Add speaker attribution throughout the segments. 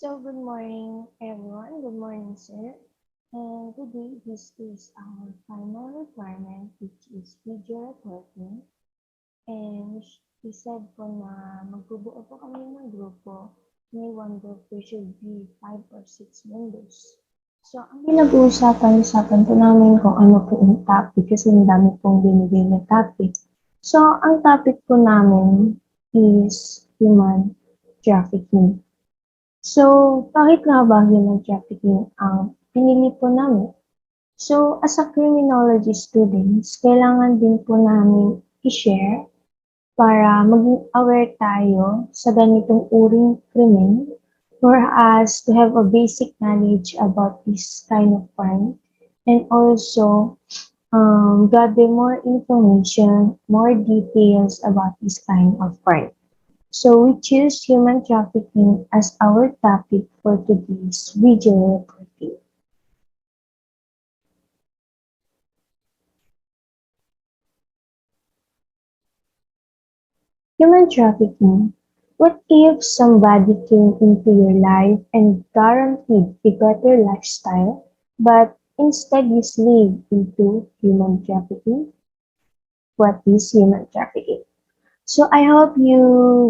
Speaker 1: So, good morning, everyone. Good morning, sir. And today, this is our final requirement, which is video recording. And we said po na magbubuo po kami ng grupo. May one group, there should be 5 or 6 members. So, ang pinag-uusapan po namin kung ano po yung topic kasi ang dami pong binigay na topic. So, ang topic po namin is human trafficking. So, bakit nga ba human trafficking ang pinili po namin? So, as a criminology students, kailangan din po namin i-share para maging aware tayo sa ganitong uring krimen for us to have a basic knowledge about this kind of crime and also gather more information, more details about this kind of crime. So we choose human trafficking as our topic for today's video recording. Human trafficking. What if somebody came into your life and guaranteed a better lifestyle, but instead you slave into human trafficking? What is human trafficking? So I hope you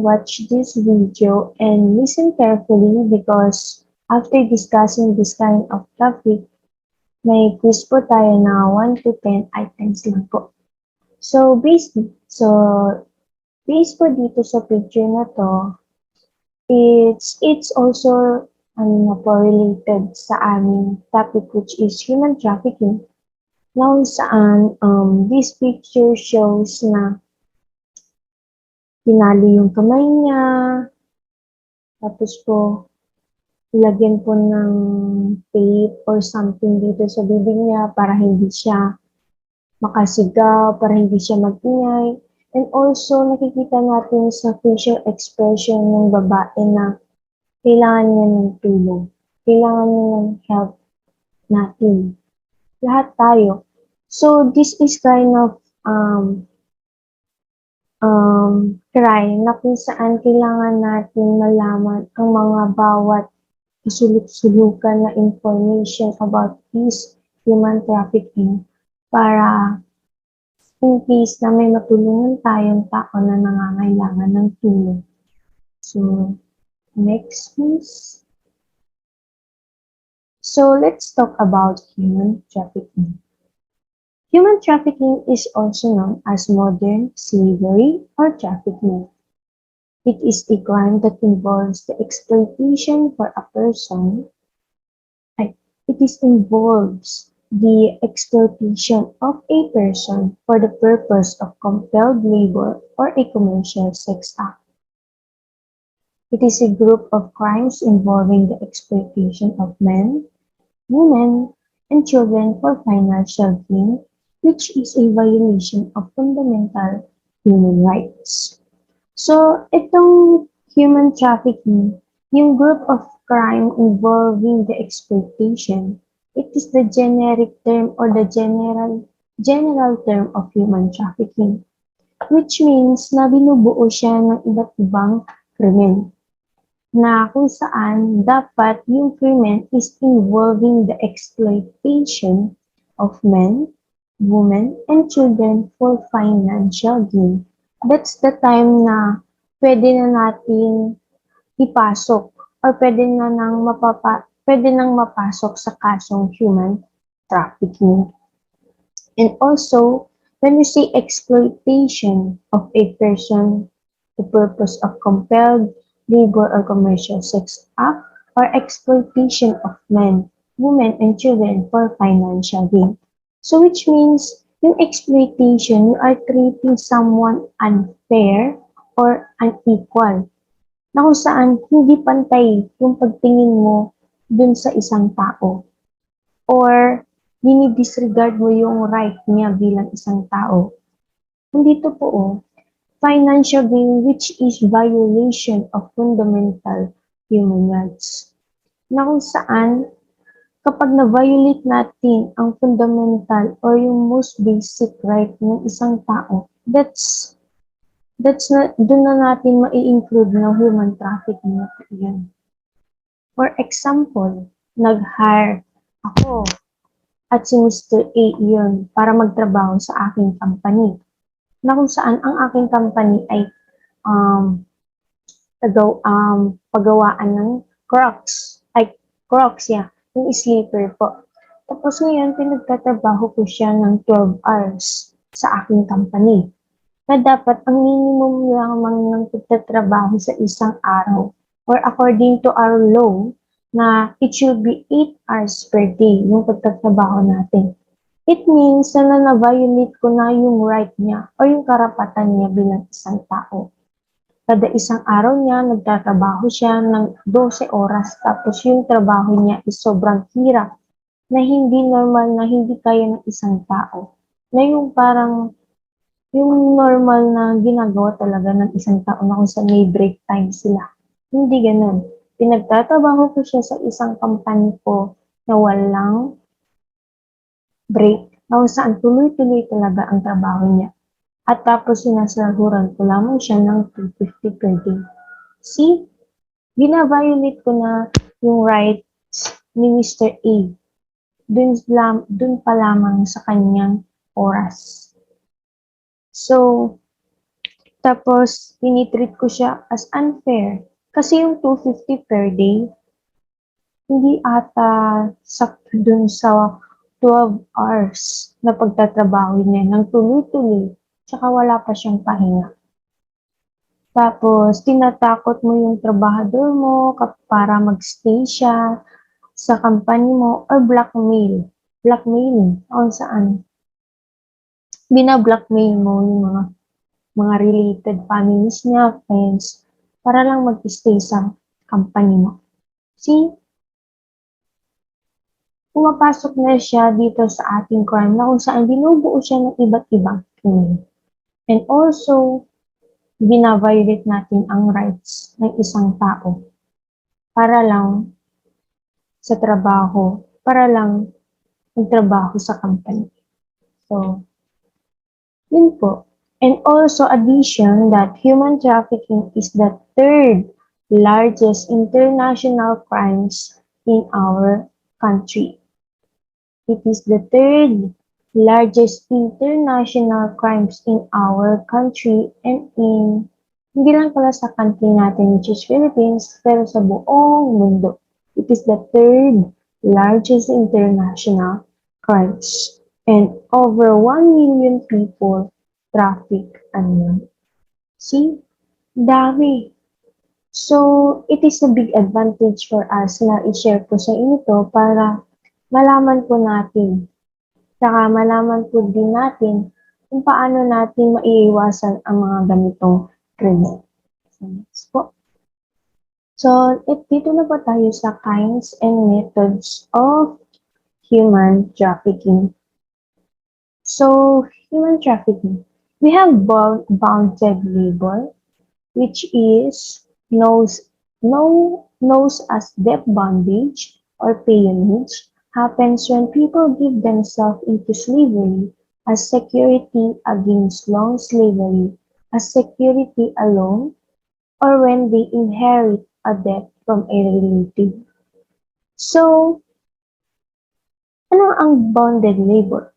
Speaker 1: watch this video and listen carefully because after discussing this kind of topic, may quiz po tayo na 1 to 10 items lang po. Based po dito sa picture na to, it's also related sa aming topic which is human trafficking. Now saan this picture shows na pinali yung kamay niya, tapos po ilagyan po ng tape or something dito sa bibig niya para hindi siya makasigaw, para hindi siya mag-ingay. And also, nakikita natin sa facial expression ng babae na kailangan niya ng tulong. Kailangan niya ng help natin. Lahat tayo. So, this is kind of crime na kung saan kailangan natin malaman ang mga bawat kasuluk-sulukan na information about this human trafficking para in case na may matulungan tayong tao na nangangailangan ng tulong. So, next please. So, let's talk about human trafficking. Human trafficking is also known as modern slavery or trafficking. It is a crime that involves the exploitation for a person. Involves the exploitation of a person for the purpose of compelled labor or a commercial sex act. It is a group of crimes involving the exploitation of men, women, and children for financial gain, which is a violation of fundamental human rights. So, itong human trafficking, yung group of crime involving the exploitation, it is the generic term or the general term of human trafficking, which means na binubuo siya ng iba't ibang krimen na kung saan dapat yung krimen is involving the exploitation of men, women, and children for financial gain. That's the time na pwede na natin ipasok or pwede nang mapasok sa kasong human trafficking. And also, when we say exploitation of a person, the purpose of compelled labor or commercial sex act, or exploitation of men, women, and children for financial gain. So which means, yung exploitation, you are treating someone unfair or unequal na kung saan hindi pantay yung pagtingin mo dun sa isang tao or dinidisregard mo yung right niya bilang isang tao. Nandito po financial gain which is violation of fundamental human rights. Na kung saan kapag na-violate natin ang fundamental or yung most basic right ng isang tao, doon na natin mai-include na human trafficking na po yan. For example, nag-hire ako at si Mr. A yun para magtrabaho sa aking company, na kung saan ang aking company ay um, paggawaan ng Crocs. Ay, Crocs, yeah. Yung sleeper po. Tapos ngayon, pinagtatrabaho ko siya ng 12 hours sa aking company. Na dapat ang minimum lamang ng pagtatrabaho sa isang araw or according to our law na it should be 8 hours per day yung pagtatrabaho natin. It means na na-violate ko na yung right niya o yung karapatan niya bilang isang tao. Kada isang araw niya, nagtatrabaho siya ng 12 oras tapos yung trabaho niya is sobrang hirap na hindi normal na hindi kaya ng isang tao. Na yung parang yung normal na ginagawa talaga ng isang tao na kung saan may break time sila. Hindi ganun. Pinagtatrabaho ko siya sa isang company ko na walang break, na kung saan tuloy-tuloy talaga ang trabaho niya. At tapos sinasahuran ko lamang siya ng 250 per day. See? Bina-violate ko na yung rights ni Mr. A. Dun pa lamang sa kanyang oras. So, tapos tinitreat ko siya as unfair. Kasi yung 250 per day, hindi ata sakto dun sa 12 hours na pagtatrabaho niya ng tuloy-tuloy, tsaka wala pa siyang pahinga. Tapos, tinatakot mo yung trabahador mo para magstay siya sa company mo or blackmail. Blackmailing, kung saan binablockmail mo yung mga related families niya, friends, para lang mag-stay sa company mo. See, pumapasok na siya dito sa ating crime na kung saan binubuo siya ng iba't ibang krimen. And also, binaviolate natin ang rights ng isang tao para lang sa trabaho, para lang magtrabaho sa company. So, yun po. And also addition that human trafficking is the third largest international crimes in our country. It is the third largest international crimes in our country and hindi lang pala sa country natin which is Philippines, pero sa buong mundo. It is the third largest international crimes and over 1 million people traffic annually. See? Dami. So, it is a big advantage for us na i-share ko sa inyo to para malaman po natin. Saka malaman po din natin kung paano natin maiiwasan ang mga ganitong krimen. So, next po. So, dito na po tayo sa kinds and methods of human trafficking. So, human trafficking. We have bonded labor, which is knows as debt bondage or peonage, happens when people give themselves into slavery as security against long slavery, as security alone, or when they inherit a debt from a relative. So, ano ang bonded labor?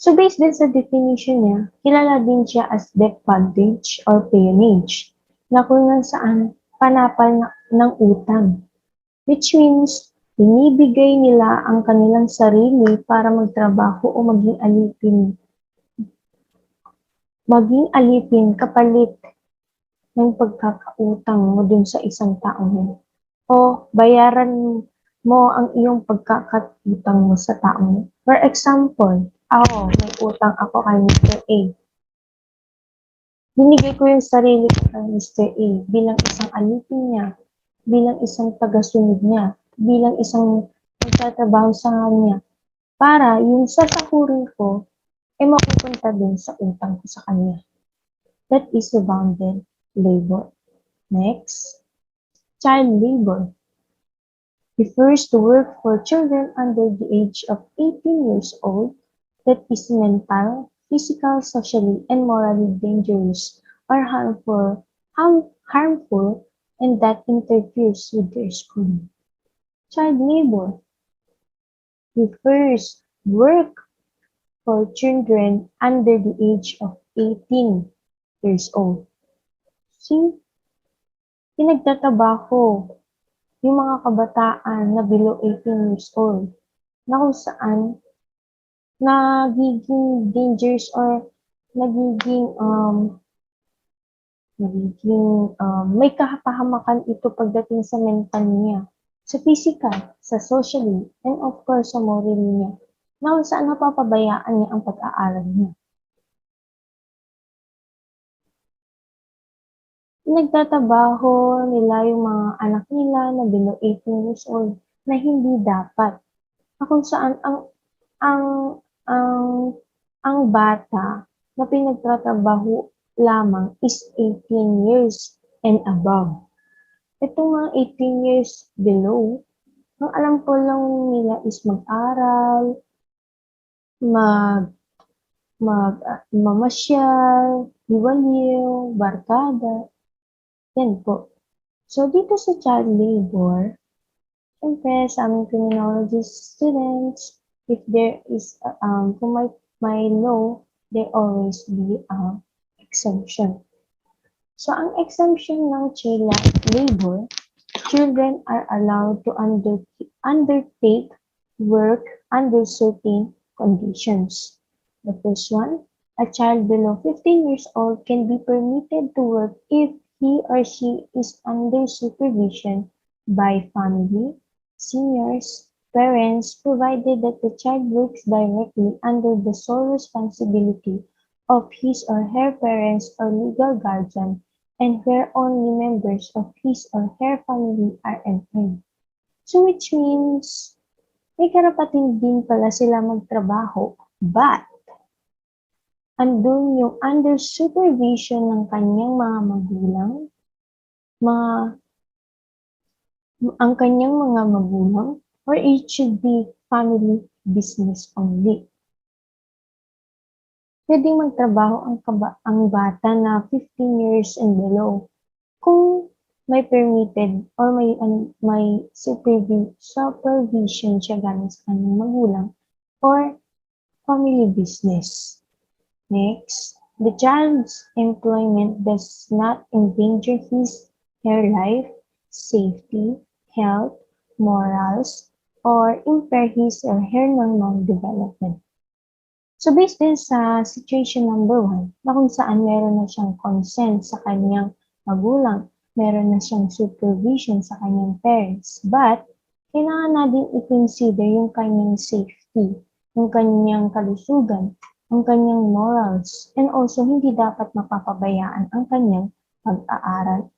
Speaker 1: So based din sa definition niya, kilala din siya as debt bondage or peonage, na kung saan panapal ng utang. Which means, binibigay nila ang kanilang sarili para magtrabaho o maging alipin kapalit ng pagkakautang mo dun sa isang tao yun. O bayaran mo ang iyong pagkakatutang mo sa tao. For example, ako, may utang ako kay Mr. A. Binigay ko yung sarili ko kay Mr. A bilang isang alipin niya, bilang isang tagasunod niya, bilang isang nagtatrabaho sa kanya, para yung sasahurin ko ay mapupunta din sa utang ko sa kanya. That is the bonded labor. Next, child labor refers to work for children under the age of 18 years old that is mental, physical, socially, and morally dangerous or harmful, and that interferes with their schooling. Child labor refers work for children under the age of 18 years old. See, pinagtatrabaho yung mga kabataan na below 18 years old na kung saan nagiging dangerous or nagiging may kapahamakan ito pagdating sa mental niya, sa physical, sa socially, and of course sa moral niya, na kung saan napapabayaan niya ang pag-aaral niya. Nagtatrabaho nila yung mga anak nila na below 18 years old na hindi dapat. Na kung saan ang ang ang bata na pinagtatrabaho lamang is 18 years and above. Itong mga 18 years below, ang alam ko lang nila is mag-aral, mag mamasyal, liwaliw, barkada, yan po. So, dito sa child labor, siyempre sa aming criminology students, if there is, kung may law, there always be exemption. So, ang exemption ng child labor, children are allowed to undertake work under certain conditions. The first one, a child below 15 years old can be permitted to work if he or she is under supervision by family, seniors, parents, provided that the child works directly under the sole responsibility of his or her parents or legal guardian and where only members of his or her family are employed. So which means, may karapatan din pala sila magtrabaho, but andun yung under supervision ng kanyang mga magulang, ang kanyang mga magulang, or it should be family business only. Pwedeng magtrabaho ang bata na 15 years and below kung may permitted or may supervision siya galing sa kanyang magulang or family business. Next, the child's employment does not endanger his, her life, safety, health, morals, or impair his or her normal development. So based din sa situation number 1, na kung saan meron na siyang consent sa kanyang magulang, meron na siyang supervision sa kanyang parents, but kailangan natin i-consider yung kanyang safety, yung kanyang kalusugan, ang kanyang morals, and also hindi dapat mapapabayaan ang kanyang pag-aaral.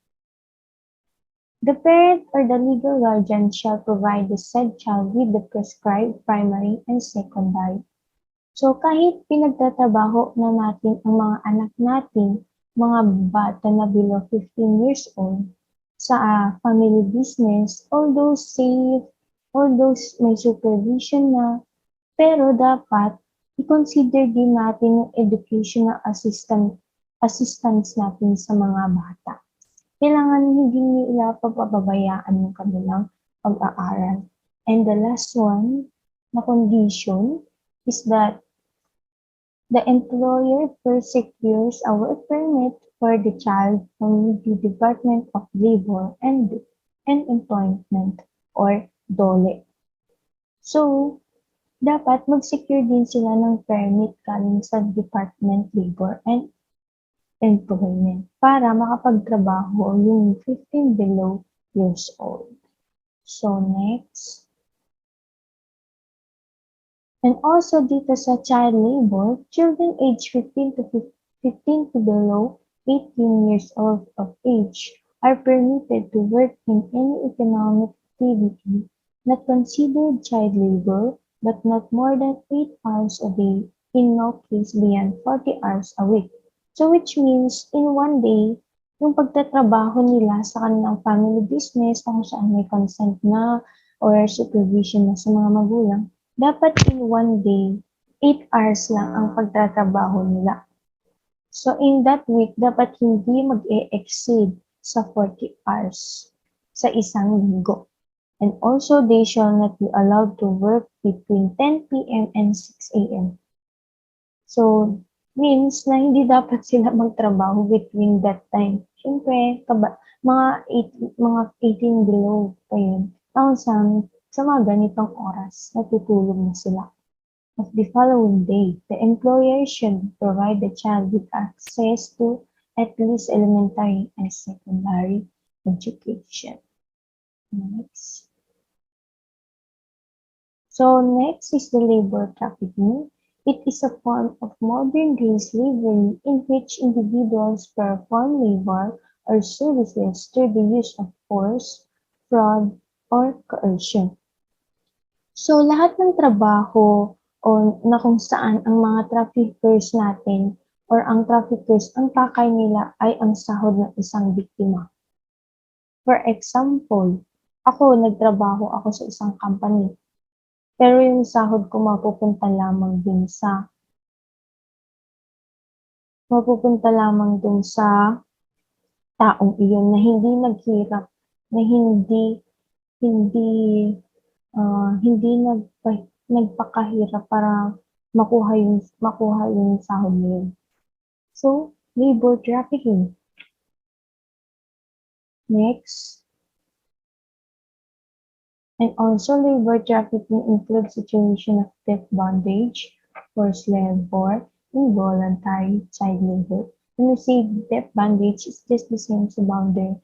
Speaker 1: The parent or the legal guardian shall provide the said child with the prescribed primary and secondary. So kahit pinagtatrabaho na natin ang mga anak natin, mga bata na below 15 years old, sa family business, although safe, although may supervision na, pero dapat i-consider din natin yung educational assistance natin sa mga bata. Kailangan hindi nila papabayaan yung kanilang pag-aaral. And the last one na condition is that the employer first secures a work permit for the child from the Department of Labor and Employment or DOLE. So, dapat mag-secure din sila ng permit galing sa Department Labor and Employment para makapagtrabaho yung 15 below years old. So next. And also dito sa child labor, children age 15 to below 18 years old of age are permitted to work in any economic activity not considered child labor but not more than 8 hours a day, in no case beyond 40 hours a week. So which means, in one day, yung pagtatrabaho nila sa kanilang family business, kung saan may consent na or supervision na sa mga magulang, dapat in one day, 8 hours lang ang pagtatrabaho nila. So in that week, dapat hindi mag-e-exceed sa 40 hours sa isang linggo. And also they shall not be allowed to work between 10 p.m. and 6 a.m. So, means na hindi dapat sila magtrabaho between that time. Siyempre, mga 18 below pa yun. Tapos sa mga ganitong oras, natutulog na sila. Of the following day, the employer should provide the child with access to at least elementary and secondary education. Next. So next is the labor trafficking. It is a form of modern-day slavery in which individuals perform labor or services through the use of force, fraud, or coercion. So lahat ng trabaho o na kung saan ang mga traffickers natin or ang traffickers, ang pakay nila ay ang sahod ng isang biktima. For example, nagtrabaho ako sa isang company. Pero yung sahod ko mapupunta lamang dun sa taong iyon na hindi naghirap, na hindi hindi nagpakahirap para makuha yung sahod na yun. So, labor trafficking. Next. And also labor trafficking includes situation of debt bondage, forced labor, involuntary child labor. When we say debt bondage, it's just the same as bonded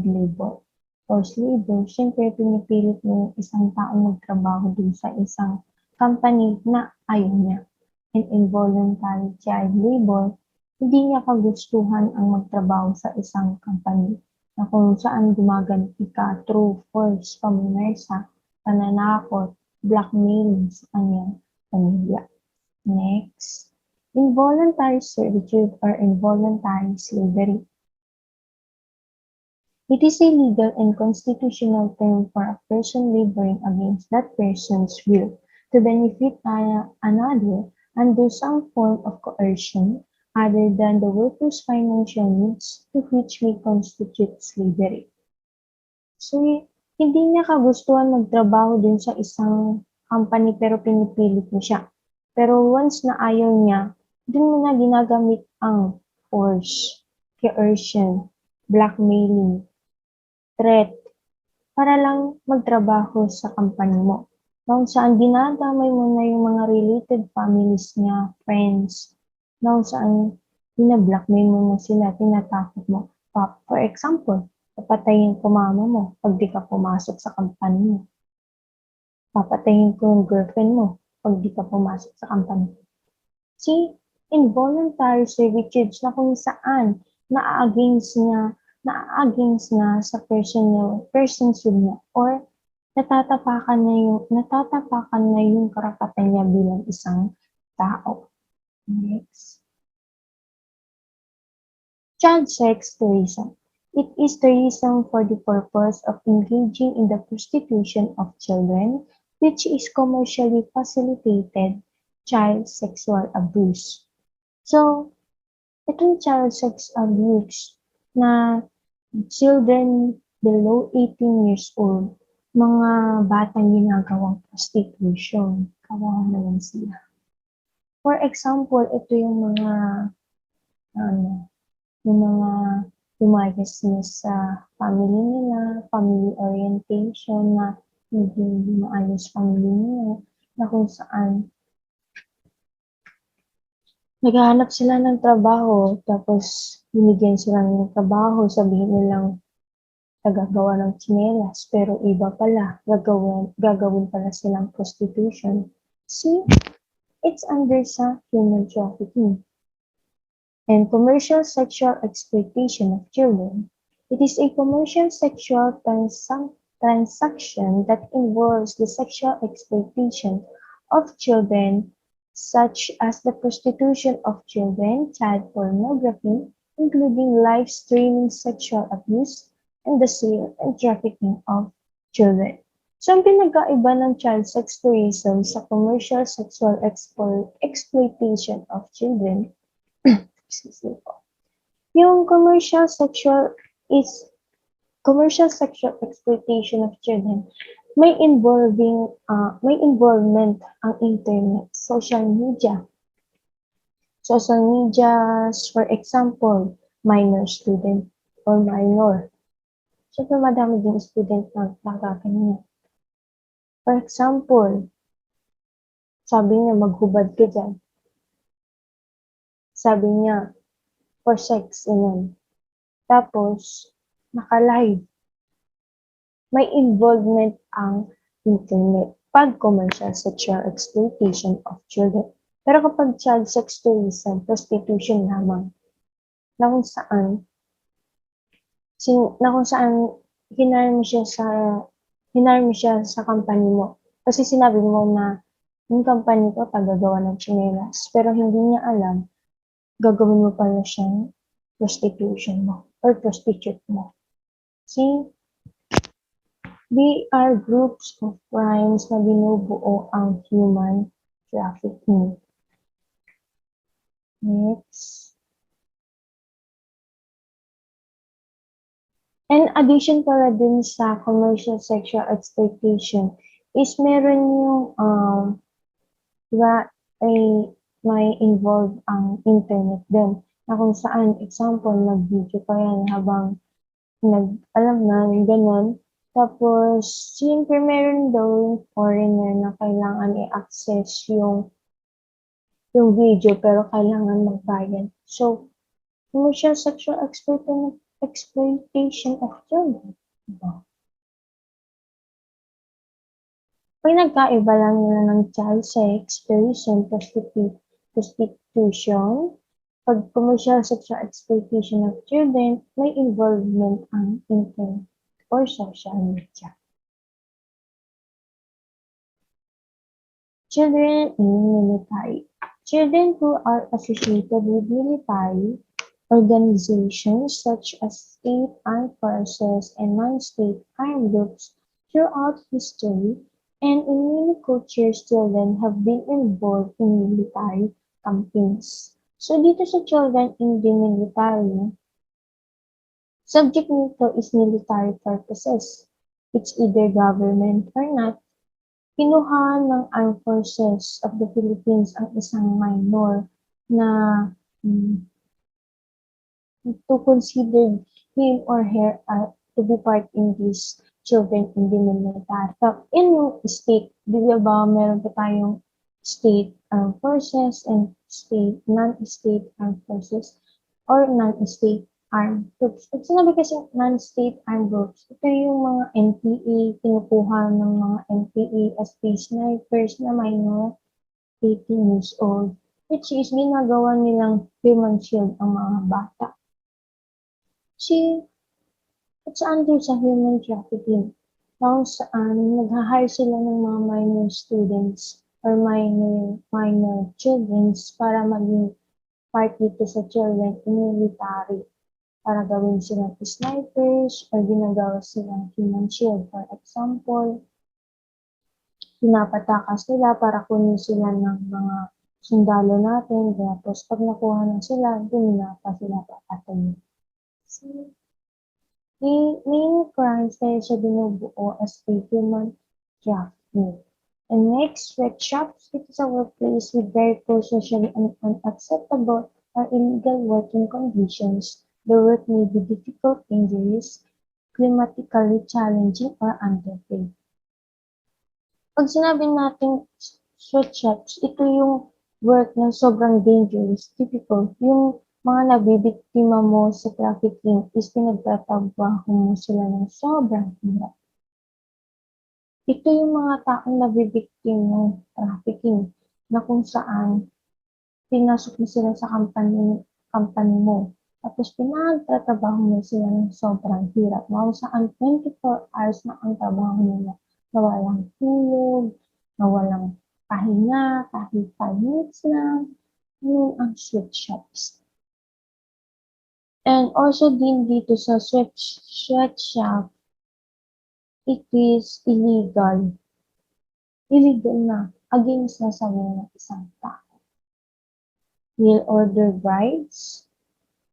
Speaker 1: labor. Forced labor, syempre pinipilit mo yung isang taong magtrabaho dun sa isang company na ayaw niya. And involuntary child labor, hindi niya kagustuhan ang magtrabaho sa isang company na kung saan gumaganti ka through force, pamumwersa, pananakot, blackmailing sa kanyang pamilya. Next, involuntary servitude or involuntary slavery. It is a legal and constitutional term for a person laboring against that person's will to benefit another under some form of coercion other than the worker's financial needs, to which may constitute slavery. So, hindi niya kagustuhan magtrabaho dun sa isang company pero pinipilit mo siya. Pero once na ayaw niya, dun mo na ginagamit ang force, coercion, blackmailing, threat, para lang magtrabaho sa company mo. Kung saan dinadamay mo na yung mga related families niya, friends, kung saan binablockmail mo na sila, tinatakot mo. For example, papatayin ko mama mo pag di ka pumasok sa company mo. Papatayin ko yung girlfriend mo pag di ka pumasok sa company. See, involuntary servitude na kung saan na-against na sa person's will niya or natatapakan na yung karapatan niya bilang isang tao. Next. Child sex tourism. It is tourism for the purpose of engaging in the prostitution of children, which is commercially facilitated child sexual abuse. So, itong child sex abuse na children below 18 years old, mga batang ginagawang prostitution, kawawa naman sila. For example, ito yung mga lumayas na sa family nila, family orientation na hindi maayos family nila, na kung saan naghahanap sila ng trabaho, tapos binigyan sila ng trabaho, sabihin nilang nagagawa ng tsinelas, pero iba pala, gagawin pala silang prostitution. See, it's under sa human trafficking and commercial sexual exploitation of children. It is a commercial sexual transaction that involves the sexual exploitation of children, such as the prostitution of children, child pornography, including live streaming sexual abuse, and the sale and trafficking of children. So, ang pinagkaiba ng child sex tourism sa commercial sexual exploitation of children, excuse me po. Yung commercial sexual is Commercial sexual exploitation of children may involvement ang internet, social medias, for example, minor student or minor. Siyempre madami din student na nagkaganyan. For example, sabi niya maghubad ka dyan. Sabi niya, for sex, yun. Tapos, naka-live. May involvement ang internet pag commercial sexual exploitation of children. Pero kapag child sex tourism, prostitution lamang, na kung saan, na kung saan hinar mo siya sa company mo. Kasi sinabi mo na yung company ko tagagawa ng tsinelas, pero hindi niya alam, gagawin mo pala siyang prostitution mo or prostitute mo. See, they are groups of crimes na binubuo ang human trafficking. Next. In addition pala din sa commercial sexual exploitation is meron yung may involve ang internet din na kung saan example nag-video pa yan habang alam na yung ganon. Tapos, siyempre meron daw yung foreigner na kailangan i-access yung video pero kailangan magbayad. So, commercial sexual exploitation of children. Diba? Pag nagkaiba lang nila ng child sex, tourism, prostitution, pag commercial sexual exploitation of children, may involvement ang internet or social media. Children in military. Children who are associated with military organizations such as state armed forces and non-state armed groups throughout history and in many cultures children have been involved in military campaigns. So dito sa children in the military, subject nito is military purposes. It's either government or not. Kinuha ng Armed Forces of the Philippines ang isang minor na to consider him or her to be part in these children in the military. So, in yung state, di ba meron pa tayong state armed forces and non-state armed forces or non-state armed groups. Pag sinabi kasi non-state armed groups, ito yung mga NPA, kinukuha ng mga NPA as space snipers na minor 18 years old, which is ginagawa nilang human shield ang mga bata. It's under sa human trafficking, kung saan nag-hire sila ng mga minor students or minor children para maging part dito sa children in military para gawin silang snipers or ginagawa silang human shield. For example, pinapatakas nila para kunin sila ng mga sundalo natin, tapos pag nakuha na sila, dun na pa sila papatayin. So, main crimes kaya siya binubuo as a human trafficking. And next, sweatshops. It is a workplace with very poor socially unacceptable or illegal working conditions. The work may be difficult, dangerous, climatically challenging, or underpaid. Pag sinabi natin sweatshops, ito yung work na sobrang dangerous, difficult. Yung mga nabibiktima mo sa trafficking is pinagtatrabaho mo sila ng sobrang hirap. Ito yung mga taong nabibiktima ng trafficking na kung saan pinasok mo sila sa company mo. Tapos pinagtatrabaho mo sila ng sobrang hirap. Kung saan 24 hours na ang trabaho nila. Na walang tulog, na walang pahinga, kahit 5 minutes lang. Yun ang sweatshops. And also din dito sa sweatshop, it is illegal. Illegal na. Against na sa ng isang tao. Mail order brides.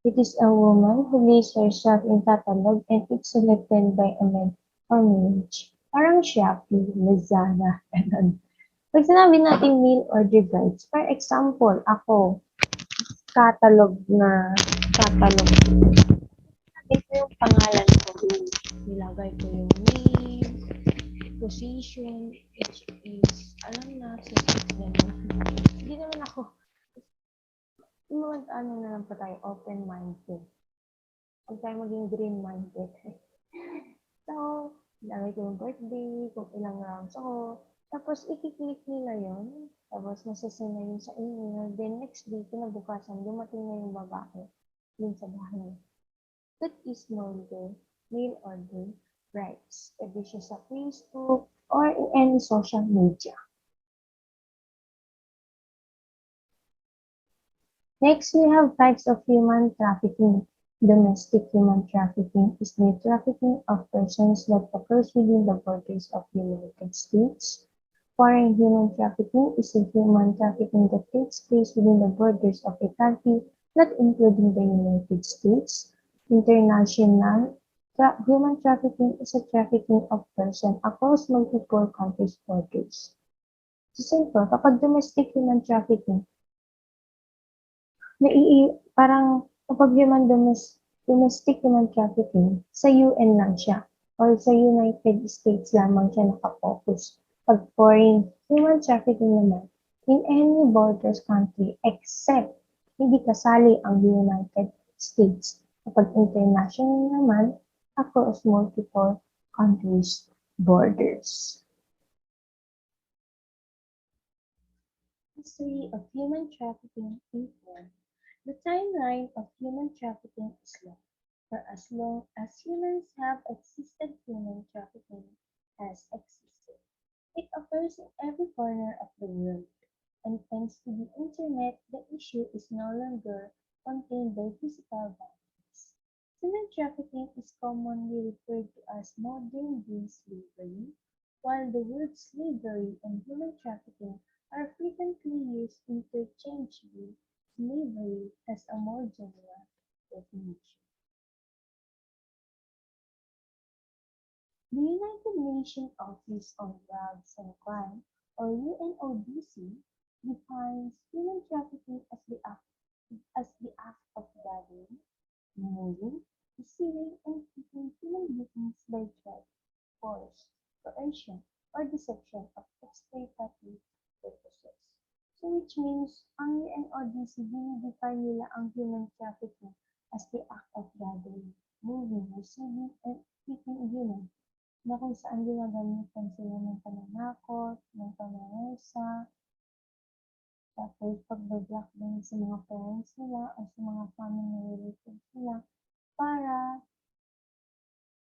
Speaker 1: It is a woman who lays herself in catalog and it's selected by a man or marriage. Parang Shopee, Lazada, ganun. Pag sinabi natin mail order brides, for example, ako, catalog na catalog. Ito yung pangalan ko. Nilagay ko yung name, position, which is, alam na, sex, ganun. Hindi naman ako, yung mga ano na lang pa tayo, open-minded. Huwag tayo maging green-minded. So, ilagay ko yung birthday, kung ilang rounds ako. Tapos, ikiklik nila yon. Tapos, masasend na yun sa email. Then, next day, kinabukasan, dumating na yung babae dun sa bahay. That is murder, mail order, rights. Pwede siya sa Facebook or in any social media. Next, we have types of human trafficking. Domestic human trafficking is the trafficking of persons that occurs within the borders of the United States. Foreign human trafficking is a human trafficking that takes place within the borders of a country not including the United States. International human trafficking is a trafficking of persons across multiple countries' borders. So, simple, kapag domestic human trafficking, parang kapag domestic human trafficking, sa UN lang siya or sa United States lamang siya nakafocus. Pag foreign human trafficking naman, in any borders country except hindi kasali ang United States. Kapag international naman, across multiple countries' borders. History of human trafficking in Rome. The timeline of human trafficking is long. For as long as humans have existed, human trafficking has existed. It occurs in every corner of the world, and thanks to the internet, the issue is no longer contained by physical boundaries. Human trafficking is commonly referred to as modern-day slavery, while the words slavery and human trafficking are frequently used interchangeably. Slavery has a more general definition. The United Nations Office on Drugs and Crime, or UNODC, defines human trafficking as the act of gathering, moving, receiving, and keeping human beings by threat, force, coercion, or deception of exploitative purposes. So which means, ang UNODC dinidefine nila ang human trafficking as the act of gathering, moving, receiving, and keeping human na kung saan ginagamitan sila ng pananakot, ng pananasa, tapos pagbe-blackmail sa mga parents nila o sa mga family relatives nila para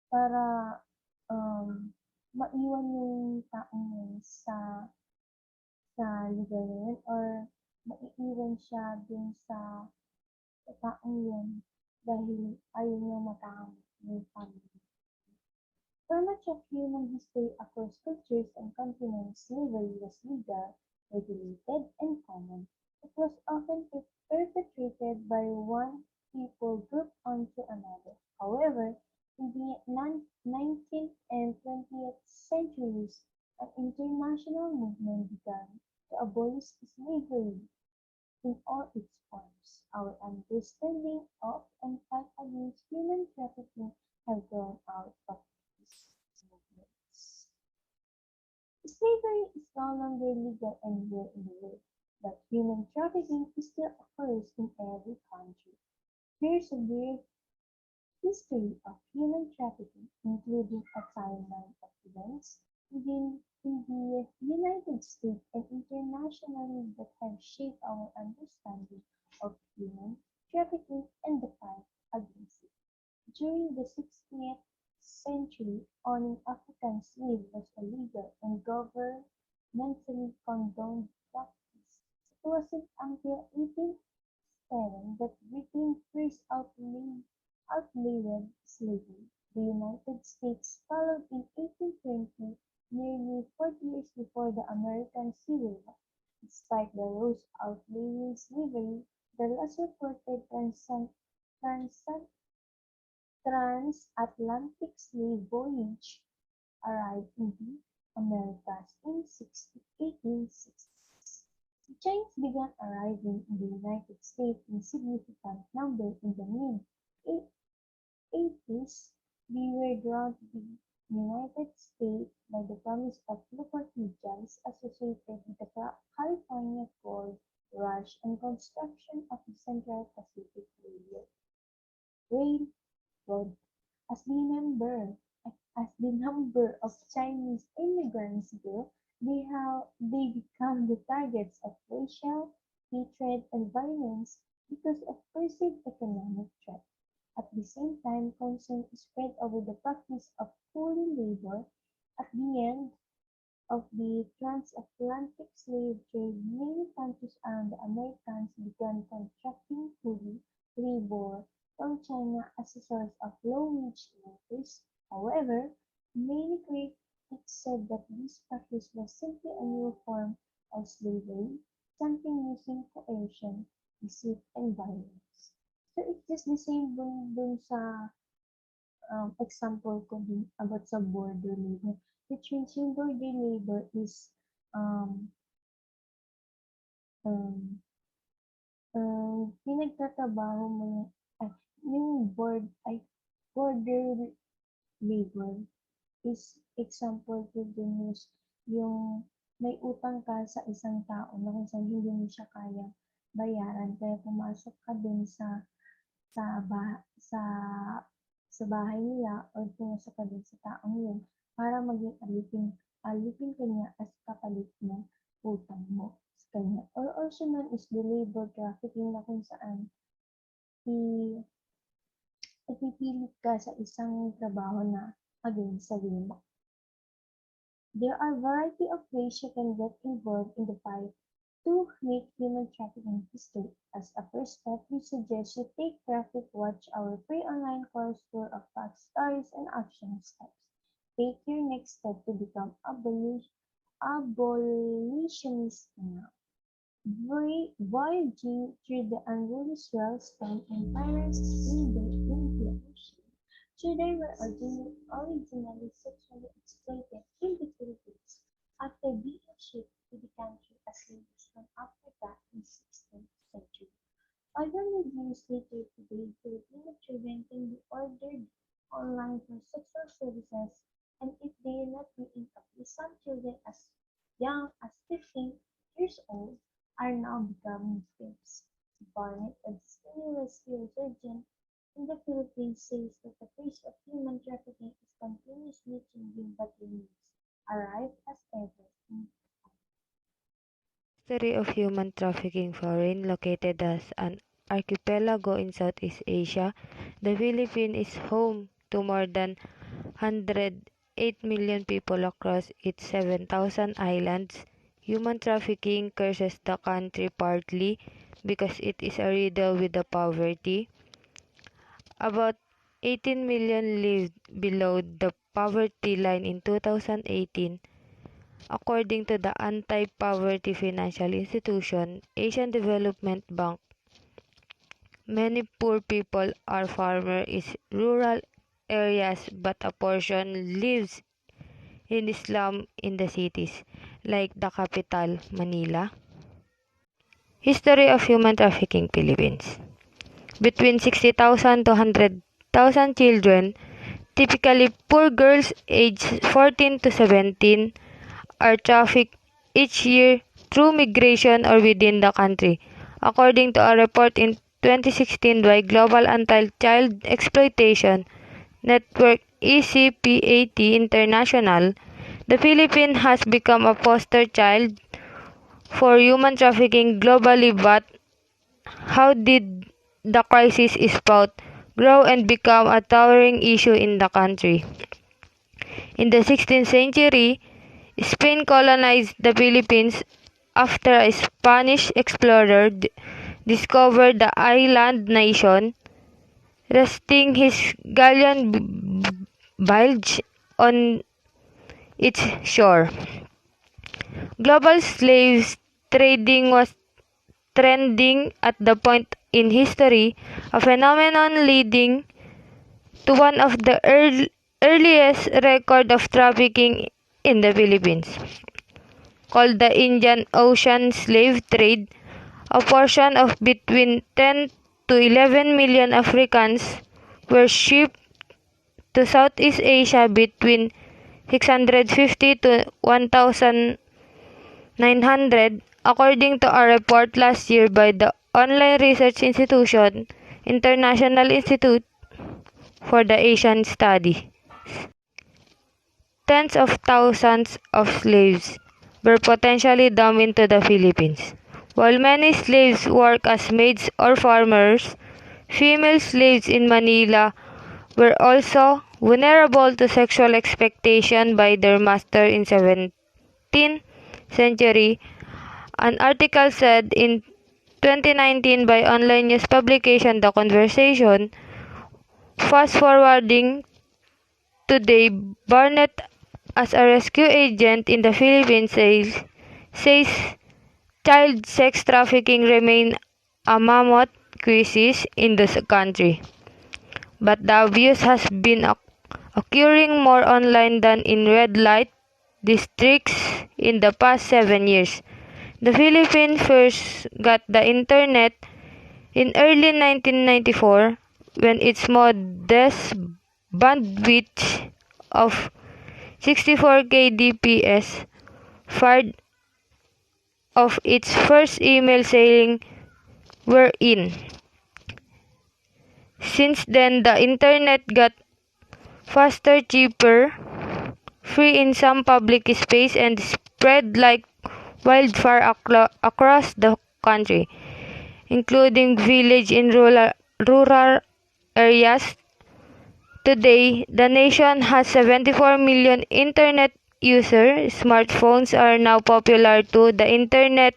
Speaker 1: para maiwan yung taong yun sa lugar na yun or maiiwan siya dun sa taong yun dahil ayaw niya matama yung family. For much of human history across cultures and continents, slavery was legal, regulated, and common. It was often perpetrated by one people group onto another. However, in the 19th and 20th centuries, an international movement began to abolish slavery in all its forms. Our understanding of and fight against human trafficking have grown out of these movements. Slavery is no longer legal anywhere in the world, but human trafficking still occurs in every country. Here's a brief history of human trafficking, including a timeline of events in the United States and internationally that have shaped our understanding of human trafficking and the fight against it. During the 16th century, owning African slaves was a legal and governmentally condoned practice. It wasn't until 1807 that Britain first outlawed slavery. The United States followed in 1820, nearly 40 years before the American Civil War. Despite the laws outlawing slavery, the laws reported transatlantic slave voyage arrived in the Americas in 1860s. The Chinese began arriving in the United States in significant numbers in the mid-80s. They were drawn to the United States by the promise of lucrative jobs associated with the California gold rush and construction of the Central Pacific Railroad. As the number as the number of Chinese immigrants grew, they become the targets of racial hatred and violence because of perceived economic threat. At the same time, concern spread over the practice of coolie labor. At the end of the transatlantic slave trade, many countries around the Americas began contracting coolie labor from China as a source of low-wage workers. However, many critics said that this practice was simply a new form of slavery, something using coercion, deceit, and violence. So it's just the same dun sa example ko din about sa border labor, which means yung border labor is um, um, pinagtatrabaho mo yung border labor is example ko dun is yung may utang ka sa isang tao na kung saan hindi mo siya kaya bayaran kaya pumasok ka dun sa ba sa sa bahay nila or pumasok ka dun sa taong yun para maging alipin ka niya as kapalit ng utang mo sa kanya. Or also known is the labor trafficking na kung saan ipipilit ka sa isang trabaho na against sa will mo. There are a variety of ways you can get involved in the fight to make human trafficking history. As a first step, we suggest you take Traffic Watch, our free online course full of facts, stories, and action steps. Take your next step to become abolitionist now. Voyaging through the unruly swells and pirates in the Indian Ocean. Children were originally sexually exploited in the Philippines after being shipped to the country as slaves from Africa in the 16th century. Although years later today, Filipino children can be ordered online for sexual services, and if they are not being abused, some children as young as 15 years old are now becoming slaves. Barnett, a senior rescue surgeon in the Philippines, says that the face of human trafficking is continuously changing but remains alive as ever.
Speaker 2: History of human trafficking. Foreign, located as an archipelago in Southeast Asia, the Philippines is home to more than 108 million people across its 7,000 islands. Human trafficking curses the country partly because it is a riddle with the poverty. About 18 million lived below the poverty line in 2018, according to the anti-poverty financial institution, Asian Development Bank. Many poor people are farmers in rural areas, but a portion lives in slums in the cities, like the capital, Manila. History of human trafficking, Philippines. Between 60,000 to 100,000 children, typically poor girls aged 14 to 17, are trafficked each year through migration or within the country. According to a report in 2016 by Global Anti-Child Exploitation Network ECPAT International, the Philippines has become a poster child for human trafficking globally, but how did the crisis spout grow and become a towering issue in the country? In the 16th century, Spain colonized the Philippines after a Spanish explorer discovered the island nation, resting his galleon bilge on its shore. Global slaves trading was trending at the point in history, a phenomenon leading to one of the earliest record of trafficking in the Philippines, called the Indian Ocean Slave Trade. A portion of between 10 to 11 million Africans were shipped to Southeast Asia between 650 to 1,900, according to a report last year by the online research institution International Institute for the Asian Study. Tens of thousands of slaves were potentially dumped into the Philippines. While many slaves work as maids or farmers, female slaves in Manila were also vulnerable to sexual exploitation by their master in 17th century. An article said in 2019 by online news publication The Conversation. Fast forwarding today, Barnett, as a rescue agent in the Philippines, says child sex trafficking remain a mammoth crisis in the country. But the abuse has been occurring more online than in red light districts in the past 7 years. The Philippines first got the internet in early 1994 when its modest bandwidth of 64 kbps fired of its first email saying we're in. Since then, the internet got faster, cheaper, free in some public space, and spread like wildfire across the country, including village in rural areas. Today, the nation has 74 million internet users. Smartphones are now popular too. The internet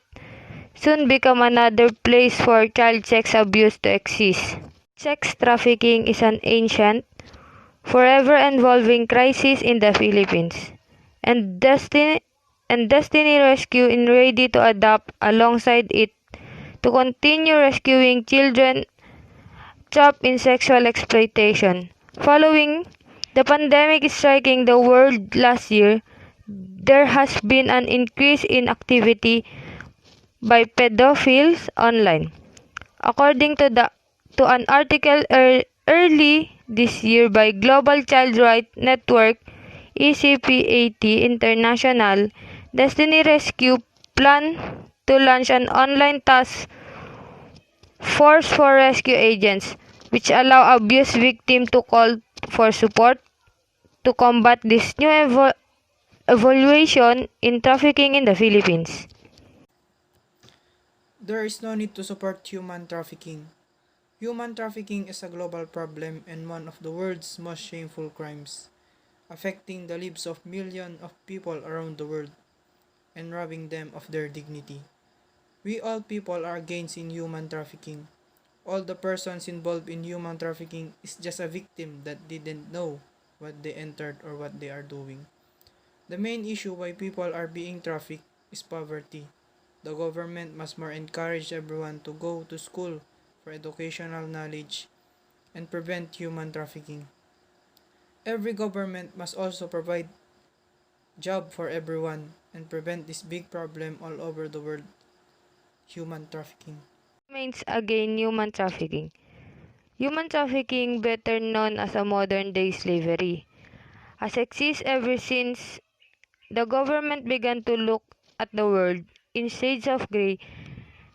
Speaker 2: soon become another place for child sex abuse to exist. Sex trafficking is an ancient, forever evolving crisis in the Philippines, and Destiny Rescue is ready to adapt alongside it to continue rescuing children trapped in sexual exploitation. Following the pandemic striking the world last year, there has been an increase in activity by pedophiles online. According to an article early this year by Global Child Rights Network ECPAT International, Destiny Rescue plan to launch an online task force for rescue agents, which allow abuse victims to call for support to combat this new evaluation in trafficking in the Philippines.
Speaker 3: There is no need to support human trafficking. Human trafficking is a global problem and one of the world's most shameful crimes, affecting the lives of millions of people around the world and robbing them of their dignity. We all people are against in human trafficking. All the persons involved in human trafficking is just a victim that didn't know what they entered or what they are doing. The main issue why people are being trafficked is poverty. The government must more encourage everyone to go to school for educational knowledge and prevent human trafficking. Every government must also provide job for everyone and prevent this big problem all over the world, human trafficking.
Speaker 2: Remains again human trafficking. Human trafficking, better known as a modern day slavery, has existed ever since the government began to look at the world in shades of grey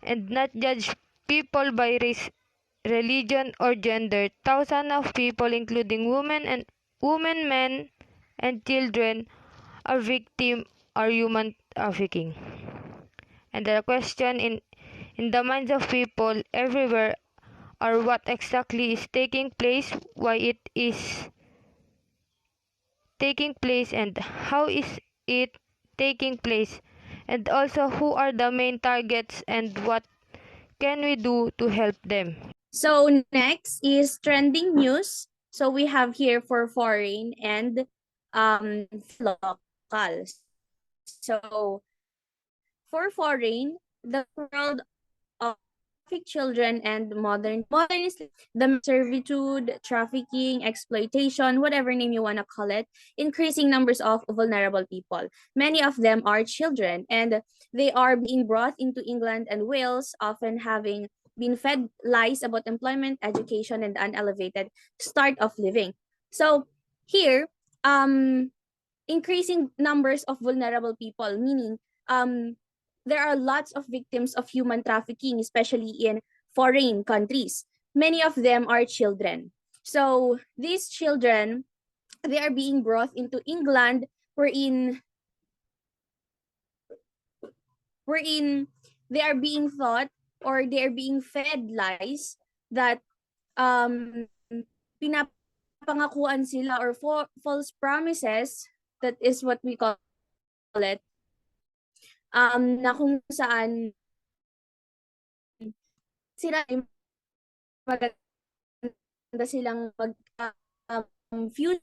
Speaker 2: and not judge people by race, religion, or gender. Thousands of people, including women, men, and children, are victim of human trafficking. And the question in the minds of people everywhere are what exactly is taking place, why it is taking place, and how is it taking place, and also who are the main targets and what can we do to help them.
Speaker 4: So next is trending news. So we have here for foreign and local. So for foreign, the world of trafficking children and modern the servitude, trafficking, exploitation, whatever name you want to call it, increasing numbers of vulnerable people. Many of them are children, and they are being brought into England and Wales, often having been fed lies about employment, education, and an elevated start of living. So here, increasing numbers of vulnerable people, meaning there are lots of victims of human trafficking, especially in foreign countries. Many of them are children. So these children, they are being brought into England, wherein they are being taught or they are being fed lies that pinapangakuan sila or false promises, that is what we call it, na kung saan sila ay maganda silang future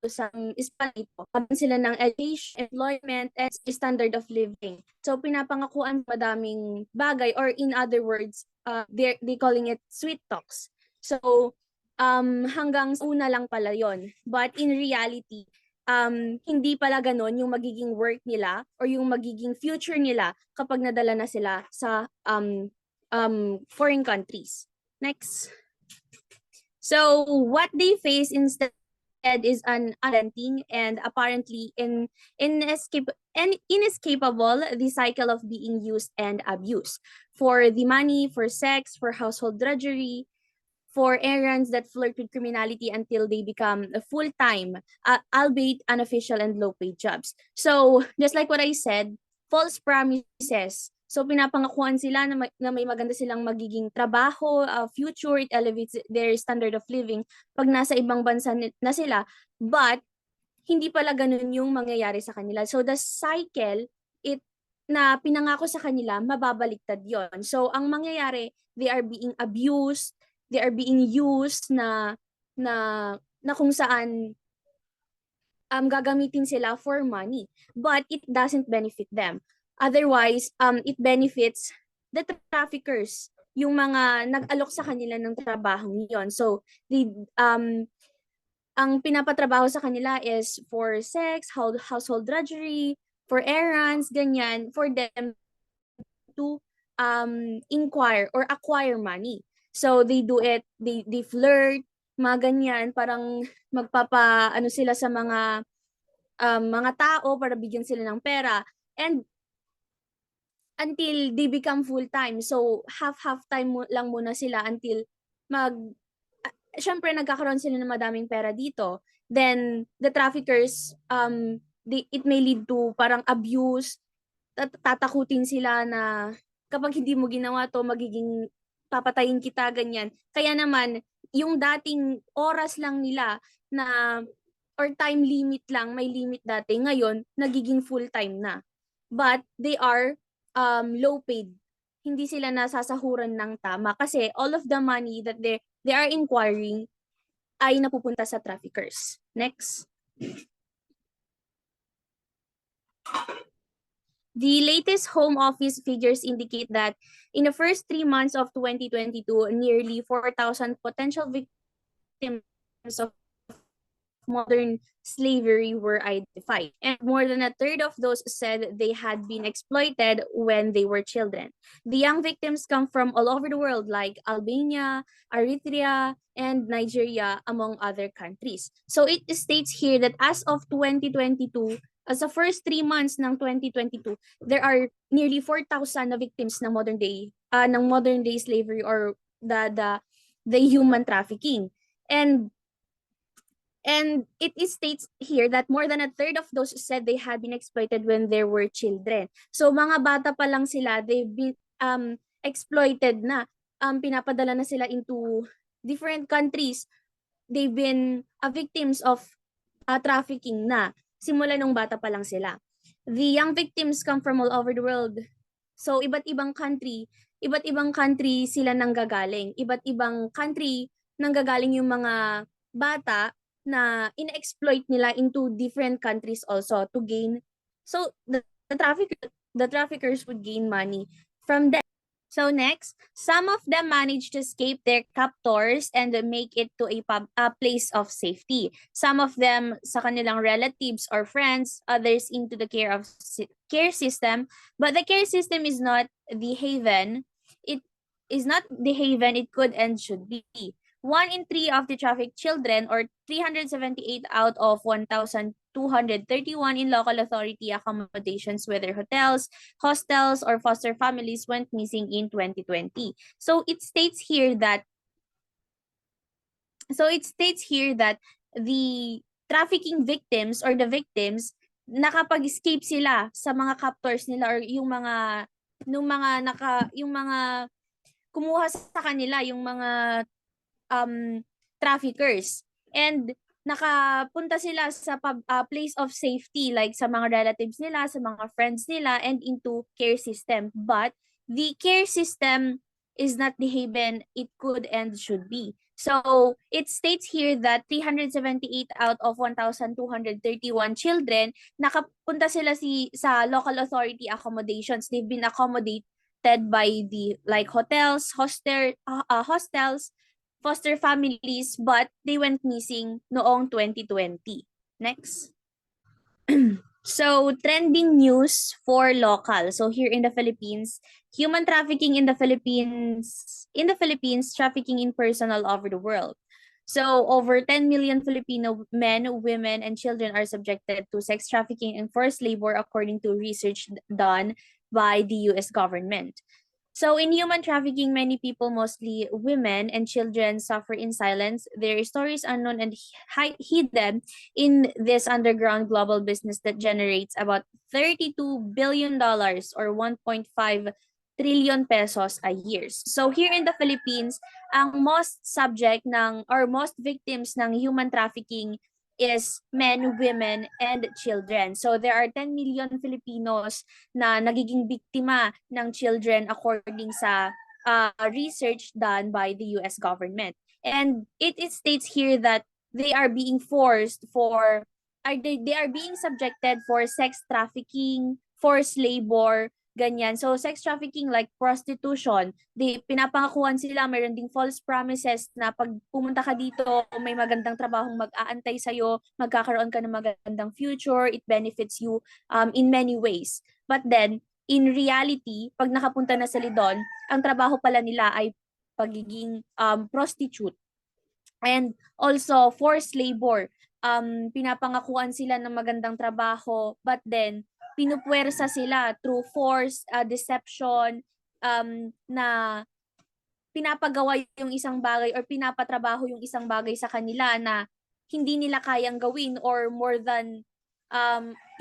Speaker 4: sa Espanyol, sila ng education, employment, and standard of living. So pinapangakuan madaming bagay, or in other words, they calling it sweet talks. So hanggang una lang pala yon. But in reality, hindi pala ganon yung magiging work nila or yung magiging future nila kapag nadala na sila sa foreign countries. Next. So what they face instead is an unrelenting and apparently inescapable the cycle of being used and abused for the money, for sex, for household drudgery, for errands that flirt with criminality until they become a full-time, albeit unofficial and low-paid jobs. So, just like what I said, false promises. So, pinapangakuan sila na may maganda silang magiging trabaho, future, it elevates their standard of living pag nasa ibang bansa na sila. But, hindi pala ganun yung mangyayari sa kanila. So, the cycle, na pinangako sa kanila, mababaliktad yon. So, ang mangyayari, they are being abused, they are being used na kung saan gagamitin sila for money, but it doesn't benefit them. Otherwise, it benefits the traffickers, yung mga nag-alok sa kanila ng trabaho yon. So ang pinapatrabaho sa kanila is for sex, household drudgery, for errands, ganyan, for them to inquire or acquire money. So they do it, they flirt, mga ganyan, parang ano sila sa mga tao para bigyan sila ng pera, and until they become full-time. So half time lang muna sila until syempre nagkakaroon sila ng madaming pera dito. Then the traffickers, it may lead to parang abuse, tatakutin sila na kapag hindi mo ginawa to, magiging papatayin kita, ganyan. Kaya naman, yung dating oras lang nila na, or time limit lang, may limit dati, ngayon, nagiging full-time na. But they are low paid. Hindi sila nasasahuran ng tama kasi all of the money that they are inquiring ay napupunta sa traffickers. Next. The latest Home Office figures indicate that in the first 3 months of 2022, nearly 4,000 potential victims of modern slavery were identified, and more than a third of those said they had been exploited when they were children. The young victims come from all over the world, like Albania, Eritrea, and Nigeria, among other countries. So it states here that as of 2022, as the first 3 months ng 2022, there are nearly 4,000 na victims ng modern day slavery or the human trafficking. And it states here that more than a third of those said they had been exploited when they were children. So mga bata pa lang sila, they've been exploited na. Pinapadala na sila into different countries. They've been victims of trafficking na. Simula nung bata pa lang sila. The young victims come from all over the world. So iba't ibang country sila nanggagaling. Iba't ibang country nanggagaling yung mga bata na in-exploit nila into different countries also to gain. So the traffickers would gain money from them. So next, some of them manage to escape their captors and make it to a place of safety. Some of them sa kanilang relatives or friends, others into the care system. But the care system is not the haven. It is not the haven it could and should be. 1 in 3 of the trafficked children, or 378 out of 1,231 in local authority accommodations, whether hotels, hostels, or foster families, went missing in 2020. So it states here that the trafficking victims or the victims, nakapag-escape sila sa mga captors nila, or yung mga kumuha sa kanila, yung mga traffickers. And nakapunta sila sa place of safety, like sa mga relatives nila, sa mga friends nila, and into care system. But the care system is not the haven it could and should be. So it states here that 378 out of 1,231 children, nakapunta sila sa local authority accommodations. They've been accommodated by the like hotels, hostels, foster families, but they went missing noong 2020. Next. So, trending news for local. So, here in the Philippines, human trafficking in the Philippines, trafficking in person all over the world. So, over 10 million Filipino men, women, and children are subjected to sex trafficking and forced labor, according to research done by the US government. So in human trafficking, many people, mostly women and children, suffer in silence. Their stories unknown and hidden in this underground global business that generates about $32 billion, or 1.5 trillion pesos a year. So here in the Philippines, ang most subject ng or most victims ng human trafficking is men, women, and children. So there are 10 million Filipinos na nagiging biktima ng children, according sa research done by the US government. And it states here that they are being they are being subjected for sex trafficking, forced labor, ganyan. So sex trafficking, like prostitution, pinapangakuan sila, mayroon ding false promises na pag pumunta ka dito, may magandang trabahong mag-aantay sa'yo, magkakaroon ka ng magandang future, it benefits you in many ways. But then, in reality, pag nakapunta na sila doon, ang trabaho pala nila ay pagiging prostitute. And also, forced labor. Pinapangakuan sila ng magandang trabaho, but then, pinupuwersa sila through force, deception, na pinapagawa yung isang bagay or pinapatrabaho yung isang bagay sa kanila na hindi nila kayang gawin, or more than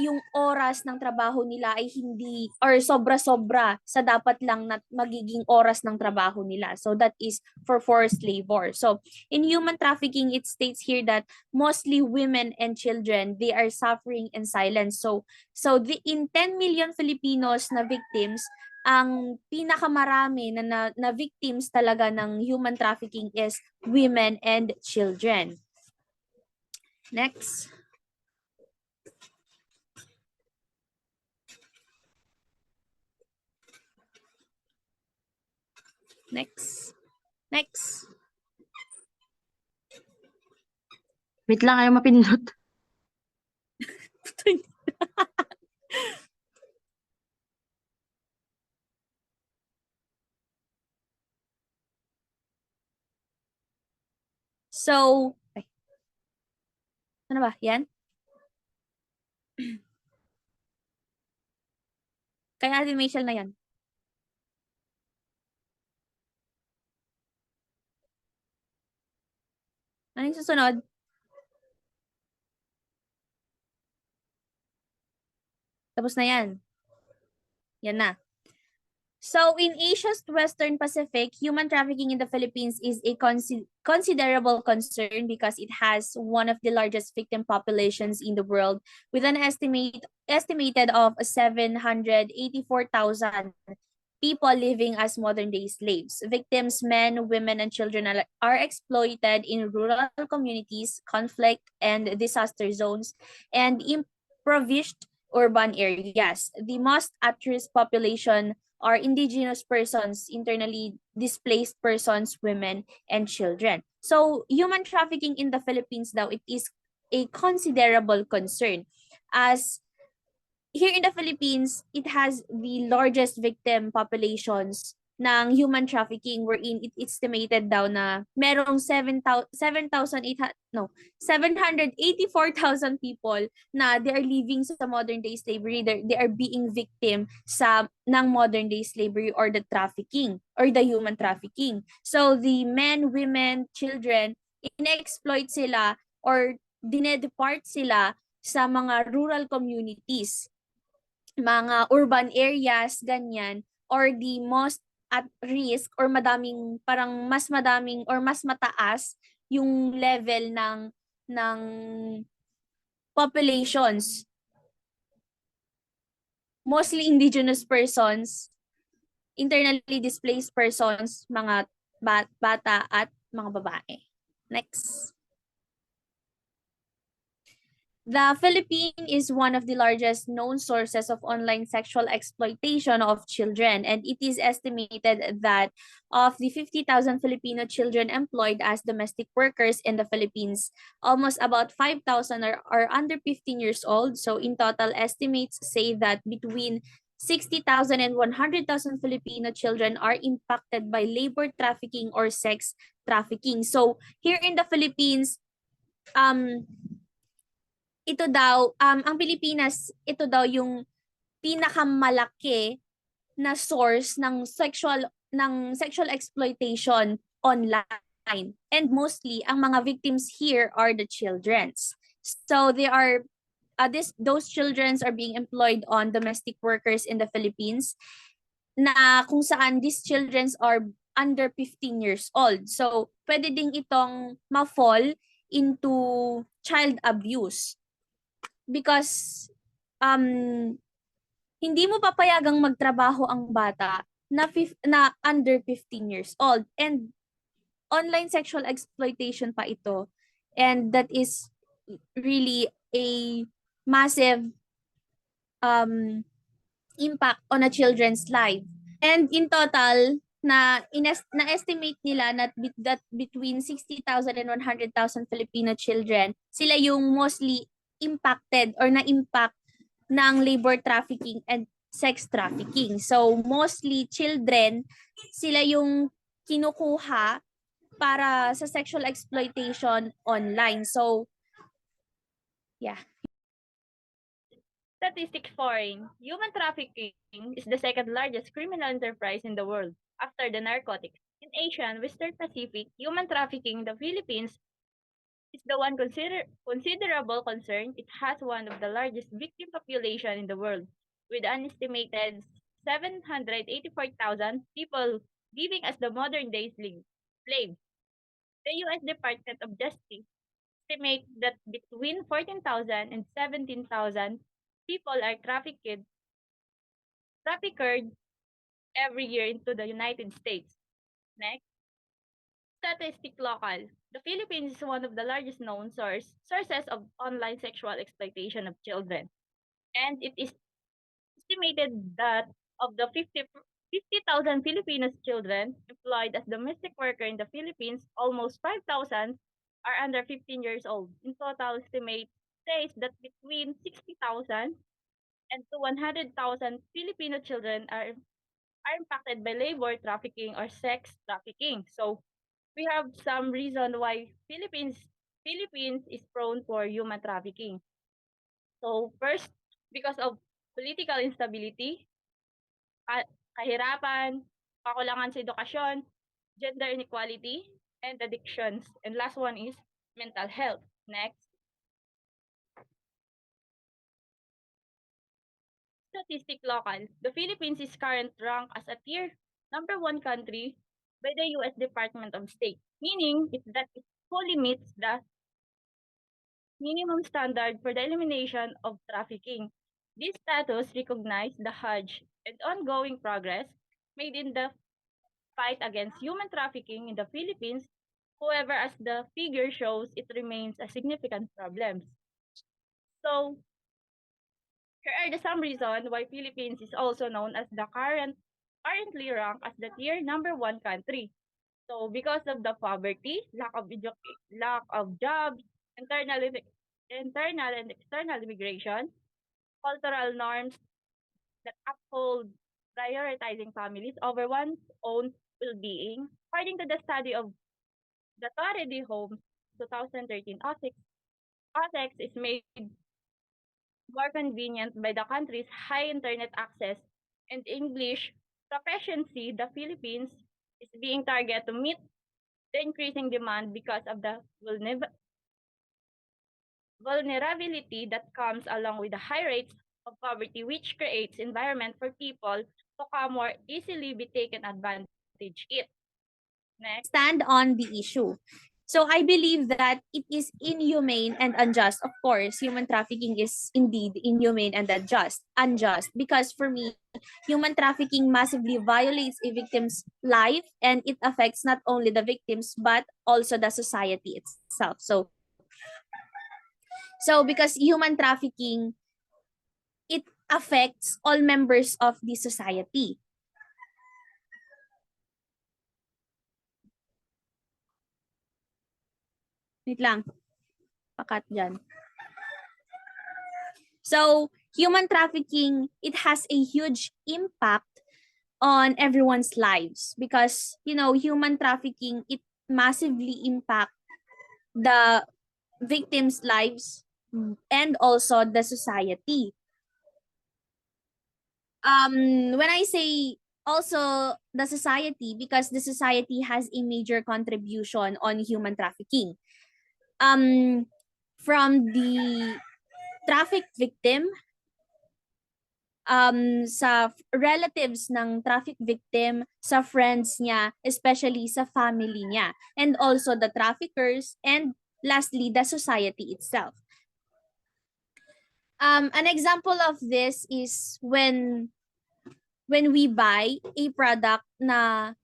Speaker 4: yung oras ng trabaho nila ay hindi, or sobra-sobra sa dapat lang na magiging oras ng trabaho nila. So that is for forced labor. So in human trafficking, it states here that mostly women and children, they are suffering in silence. So in 10 million Filipinos na victims, ang pinakamarami na victims talaga ng human trafficking is women and children. Next. Next.
Speaker 1: Wait lang, ayaw mapindot.
Speaker 4: So, ano ba? Yan? Kay Ate Michelle na yan. Ano yung susunod? Tapos na yan. Yan na. So in Asia's Western Pacific, human trafficking in the Philippines is a considerable concern because it has one of the largest victim populations in the world, with an estimated of 784,000 people living as modern-day slaves. Victims, men, women, and children are exploited in rural communities, conflict and disaster zones, and impoverished urban areas. The most at-risk population or indigenous persons, internally displaced persons, women, and children. So human trafficking in the Philippines daw, it is a considerable concern, as here in the Philippines, it has the largest victim populations ng human trafficking, wherein it estimated daw na merong 784,000 people na they are living sa modern day slavery. They are being victim ng modern day slavery or the trafficking or the human trafficking. So the men, women, children, in-exploit sila or dinedepart sila sa mga rural communities, mga urban areas, ganyan, or the most at risk or mas madaming or mas mataas yung level ng populations, mostly indigenous persons, internally displaced persons, mga bata at mga babae. Next. The Philippines is one of the largest known sources of online sexual exploitation of children, and it is estimated that of the 50,000 Filipino children employed as domestic workers in the Philippines, almost about 5,000 are under 15 years old. So in total, estimates say that between 60,000 and 100,000 Filipino children are impacted by labor trafficking or sex trafficking. So here in the Philippines, ito daw, ang Pilipinas, ito daw yung pinakamalaki na source ng sexual exploitation online. And mostly, ang mga victims here are the childrens. So they are those childrens are being employed on domestic workers in the Philippines, na kung saan these childrens are under 15 years old. So pwede ding itong ma-fall into child abuse, because hindi mo papayagang magtrabaho ang bata na under 15 years old, and online sexual exploitation pa ito, and that is really a massive impact on a children's life. And in total, na-estimate nila that between 60,000 and 100,000 Filipino children, sila yung mostly impacted or na-impact ng labor trafficking and sex trafficking. So mostly children, sila yung kinukuha para sa sexual exploitation online. So yeah.
Speaker 5: Statistics foreign, human trafficking is the second largest criminal enterprise in the world after the narcotics. In Asia and Western Pacific, human trafficking in the Philippines is the one considerable concern. It has one of the largest victim population in the world, with an estimated 784,000 people living as the modern day slaves. The U.S. Department of Justice estimate that between 14,000 and 17,000 people are trafficked every year into the United States. Next, statistic local. The Philippines is one of the largest known sources of online sexual exploitation of children. And it is estimated that of the 50,000 Filipino children employed as domestic worker in the Philippines, almost 5,000 are under 15 years old. In total, estimate says that between 60,000 and to 100,000 Filipino children are impacted by labor trafficking or sex trafficking. So we have some reason why Philippines is prone for human trafficking. So first, because of political instability, kahirapan, kakulangan sa edukasyon, gender inequality, and addictions. And last one is mental health. Next, statistic local. The Philippines is currently ranked as a tier number 1 country by the U.S. Department of State, meaning that it fully meets the minimum standard for the elimination of trafficking. This status recognizes the huge and ongoing progress made in the fight against human trafficking in the Philippines. However, as the figure shows, it remains a significant problem. So, here are some reasons why Philippines is also known as the current currently ranked as the tier number one country. So because of the poverty, lack of jobs, internal and external immigration, cultural norms that uphold prioritizing families over one's own well-being. According to the study of the Torrey Homes 2013, OSEX is made more convenient by the country's high internet access and English proficiency. The Philippines is being targeted to meet the increasing demand because of the vulnerability that comes along with the high rates of poverty, which creates environment for people to come more easily be taken advantage it. Next.
Speaker 4: Stand on the issue. So I believe that it is inhumane and unjust. Of course, human trafficking is indeed inhumane and unjust. Because for me, human trafficking massively violates a victim's life and it affects not only the victims but also the society itself. So because human trafficking, it affects all members of the society. Wait lang. Pakat dyan. So human trafficking, it has a huge impact on everyone's lives because, human trafficking, it massively impact the victims' lives and also the society. When I say also the society, because the society has a major contribution on human trafficking. From the traffic victim, sa relatives ng traffic victim, sa friends niya, especially sa family niya, and also the traffickers, and lastly, the society itself. An example of this is when we buy a product na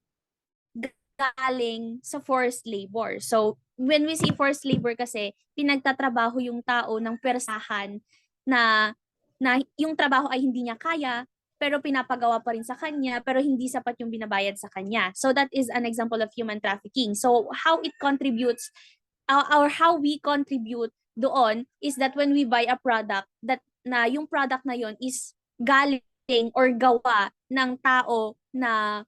Speaker 4: galing sa forced labor. So, when we say forced labor kasi, pinagtatrabaho yung tao ng persahan na yung trabaho ay hindi niya kaya, pero pinapagawa pa rin sa kanya, pero hindi sapat yung binabayad sa kanya. So, that is an example of human trafficking. So, how it contributes, or how we contribute doon is that when we buy a product, that na yung product na yon is galing or gawa ng tao na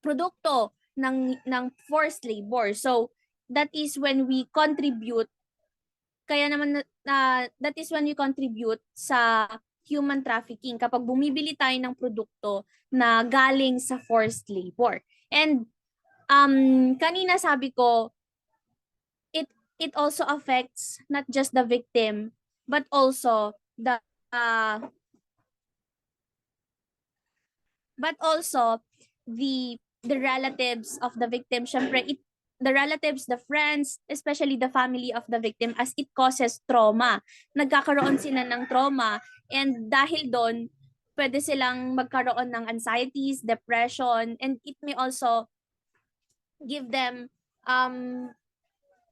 Speaker 4: produkto ng forced labor. So that is when we contribute that is when we contribute sa human trafficking kapag bumibili tayo ng produkto na galing sa forced labor. And kanina sabi ko, it also affects not just the victim but also the the relatives of the victim. Syempre, the relatives, the friends, especially the family of the victim, as it causes trauma. Nagkakaroon sila ng trauma, and dahil doon, pwede silang magkaroon ng anxieties, depression, and it may also give them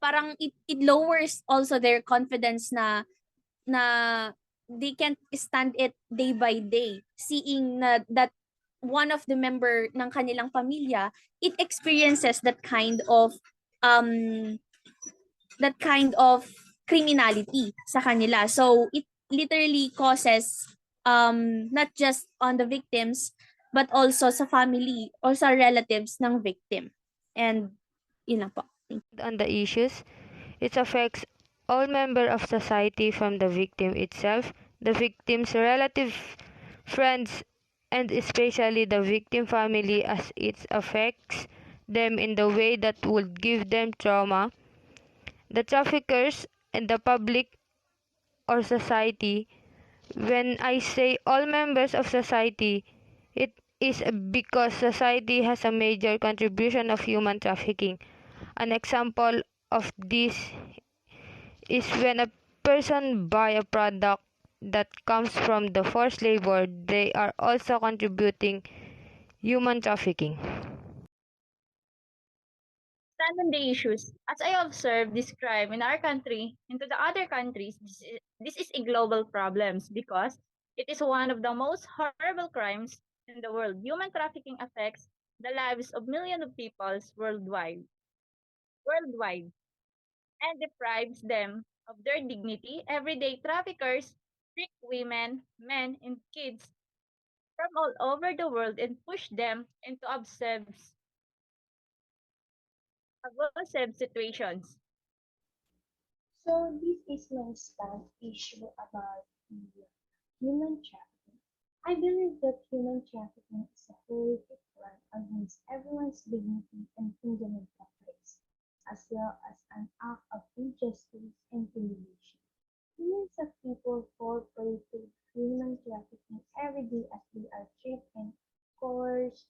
Speaker 4: parang it lowers also their confidence na they can't stand it day by day, seeing that one of the member ng kanilang pamilya, it experiences that kind of criminality sa kanila. So it literally causes not just on the victims but also sa family or sa relatives ng victim. And yun lang po.
Speaker 2: On the issues, it affects all members of society from the victim itself, the victim's relative, friends, and especially the victim family as it affects them in the way that would give them trauma, the traffickers, and the public or society. When I say all members of society, it is because society has a major contribution of human trafficking. An example of this is when a person buy a product that comes from the forced labor, they are also contributing human trafficking.
Speaker 5: Stand on the issues. As I observe this crime in our country into the other countries, this is a global problem because it is one of the most horrible crimes in the world. Human trafficking affects the lives of millions of people worldwide, and deprives them of their dignity. Everyday traffickers trick women, men, and kids from all over the world and push them into abusive situations.
Speaker 1: So this is my stand issue about the human trafficking. I believe that human trafficking is a horrific crime against everyone's dignity and fundamental rights, as well as an act of injustice and humiliation. Millions of people fall prey to human trafficking every day as they are tricked and coerced,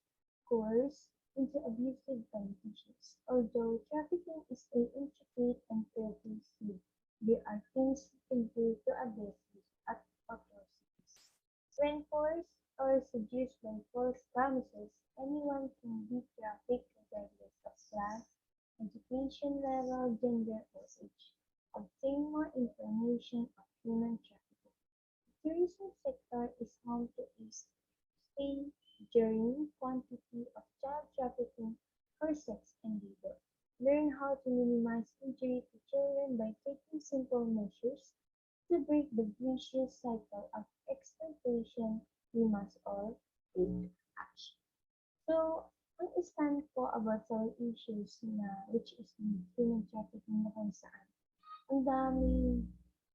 Speaker 1: coerced into abusive conditions. Although trafficking is a intricate and filthy sin, there are things we can do to address these atrocities. When forced or seduced by false promises, anyone can be trafficked regardless of class, education level, gender, or age. Obtain more information of human trafficking. The tourism sector is home to a staggering quantity of child trafficking or sex and labor. Learn how to minimize injury to children by taking simple measures to break the vicious cycle of exploitation. We must all take action. So, ang stand ko about sa issues na which is the human trafficking na kung saan ang daming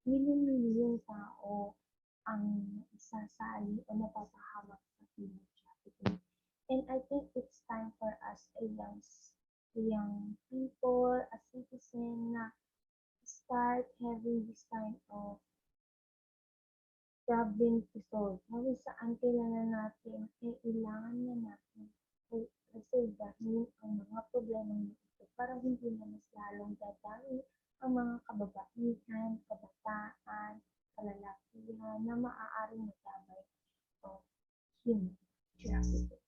Speaker 1: milyon-milyong tao ang isasali o napapahamak sa human trafficking. And I think it's time for us a young people, a citizen na start having this kind of problem to solve. Kung saan kailangan natin, kailangan na natin resolbahin ang mga problemang ito para hindi na mas lalong dadami ang mga kababaihan, kabataan, kalalakihan na maaaring madamay of human trafficking.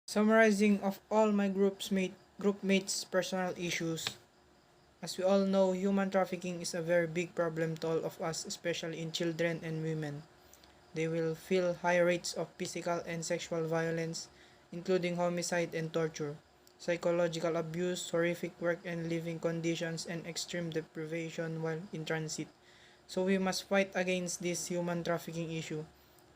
Speaker 3: Summarizing of all my groupmates' personal issues, as we all know, human trafficking is a very big problem to all of us, especially in children and women. They will feel high rates of physical and sexual violence, including homicide and torture, psychological abuse, horrific work and living conditions, and extreme deprivation while in transit. So we must fight against this human trafficking issue.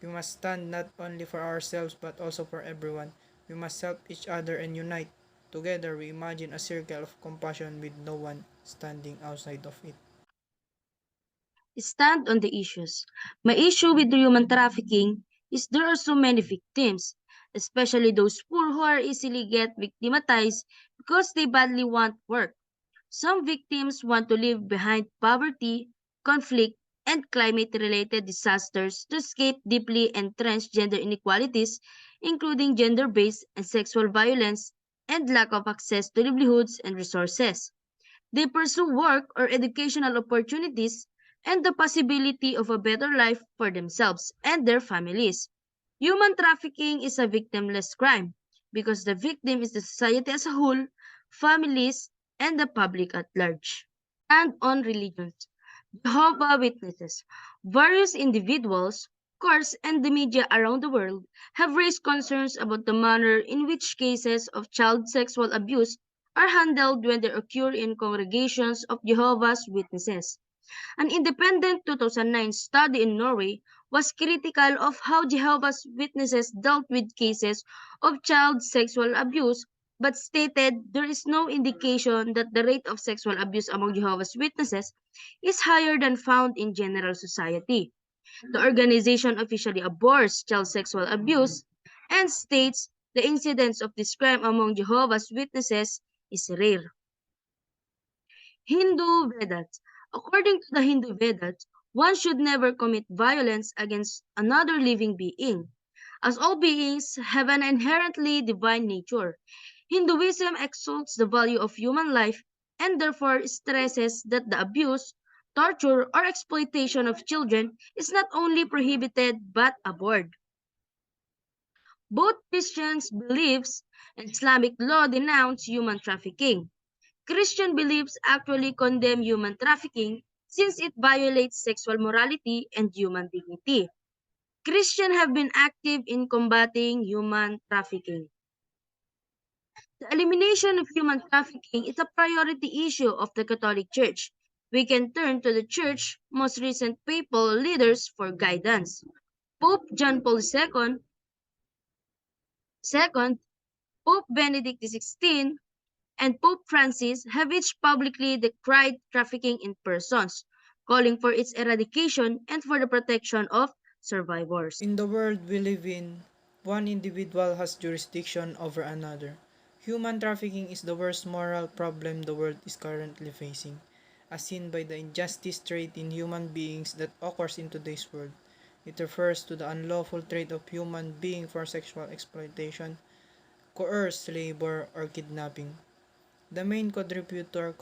Speaker 3: We must stand not only for ourselves but also for everyone. We must help each other and unite. Together we imagine a circle of compassion with no one standing outside of it.
Speaker 6: Stand on the issues. My issue with human trafficking is there are so many victims, especially those poor who are easily get victimized because they badly want work. Some victims want to leave behind poverty, conflict, and climate-related disasters to escape deeply entrenched gender inequalities, including gender-based and sexual violence and lack of access to livelihoods and resources. They pursue work or educational opportunities and the possibility of a better life for themselves and their families. Human trafficking is a victimless crime because the victim is the society as a whole, families, and the public at large. And on religions. Jehovah Witnesses. Various individuals, courts, and the media around the world have raised concerns about the manner in which cases of child sexual abuse are handled when they occur in congregations of Jehovah's Witnesses. An independent 2009 study in Norway was critical of how Jehovah's Witnesses dealt with cases of child sexual abuse, but stated there is no indication that the rate of sexual abuse among Jehovah's Witnesses is higher than found in general society. The organization officially abhors child sexual abuse and states the incidence of this crime among Jehovah's Witnesses is rare. Hindu Vedas. According to the Hindu Vedas, one should never commit violence against another living being, as all beings have an inherently divine nature. Hinduism exalts the value of human life and therefore stresses that the abuse, torture, or exploitation of children is not only prohibited but abhorred. Both Christians' beliefs and Islamic law denounce human trafficking. Christian beliefs actually condemn human trafficking, since it violates sexual morality and human dignity. Christians have been active in combating human trafficking. The elimination of human trafficking is a priority issue of the Catholic Church. We can turn to the Church's most recent papal leaders for guidance. Pope John Paul II, Pope Benedict XVI, and Pope Francis have each publicly decried trafficking in persons, calling for its eradication and for the protection of survivors.
Speaker 3: In the world we live in, one individual has jurisdiction over another. Human trafficking is the worst moral problem the world is currently facing, as seen by the injustice trade in human beings that occurs in today's world. It refers to the unlawful trade of human beings for sexual exploitation, coerced labor, or kidnapping. The main contributor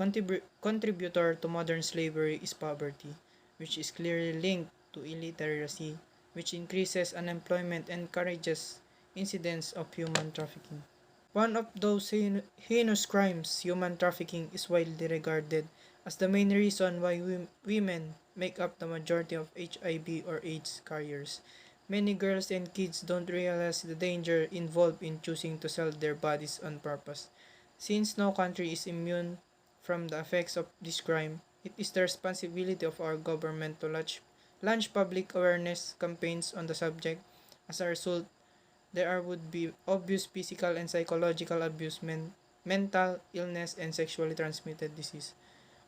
Speaker 3: to modern slavery is poverty, which is clearly linked to illiteracy, which increases unemployment and encourages incidents of human trafficking. One of those heinous crimes, human trafficking, is widely regarded as the main reason why women make up the majority of HIV or AIDS carriers. Many girls and kids don't realize the danger involved in choosing to sell their bodies on purpose. Since no country is immune from the effects of this crime, it is the responsibility of our government to launch public awareness campaigns on the subject. As a result, there would be obvious physical and psychological abuse, mental illness, and sexually transmitted disease,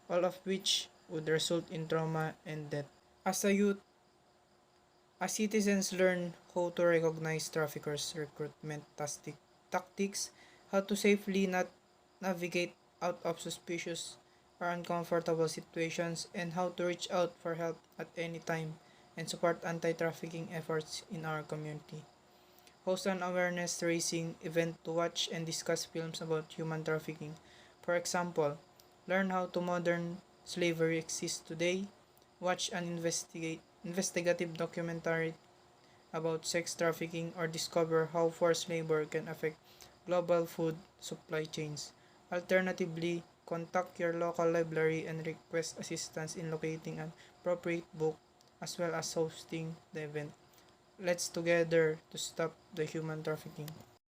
Speaker 3: all of which would result in trauma and death. As a youth, as citizens learn how to recognize traffickers' recruitment tactics, how to safely navigate out of suspicious or uncomfortable situations, and how to reach out for help at any time and support anti-trafficking efforts in our community. Host an awareness raising event to watch and discuss films about human trafficking. For example, learn how to modern slavery exists today, watch an investigative documentary about sex trafficking, or discover how forced labor can affect global food supply chains. Alternatively, contact your local library and request assistance in locating an appropriate book as well as hosting the event. Let's together to stop the human trafficking.